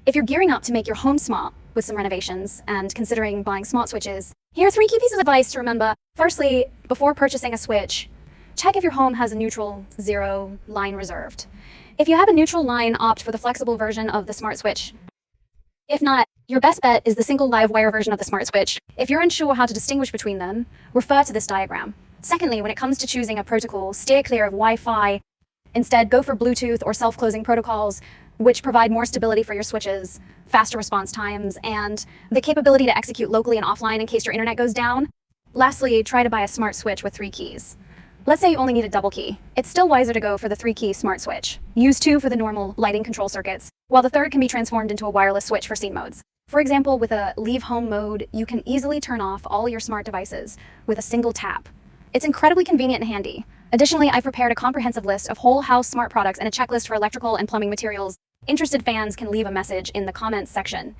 If you're gearing up to make your home smart with some renovations and considering buying smart switches, here are 3 key pieces of advice to remember. Firstly, before purchasing a switch, check if your home has a neutral 0 line reserved. If you have a neutral line, opt for the flexible version of the smart switch. If not, your best bet is the single live wire version of the smart switch. If you're unsure how to distinguish between them, refer to this diagram. Secondly, when it comes to choosing a protocol, steer clear of Wi-Fi. Instead, go for Bluetooth or self-closing protocols, which provide more stability for your switches, faster response times, and the capability to execute locally and offline in case your internet goes down. Lastly, try to buy a smart switch with 3 keys. Let's say you only need a double key. It's still wiser to go for the 3-key smart switch. Use 2 for the normal lighting control circuits, while the third can be transformed into a wireless switch for scene modes. For example, with a leave home mode, you can easily turn off all your smart devices with a single tap. It's incredibly convenient and handy. Additionally, I've prepared a comprehensive list of whole house smart products and a checklist for electrical and plumbing materials. Interested fans can leave a message in the comments section.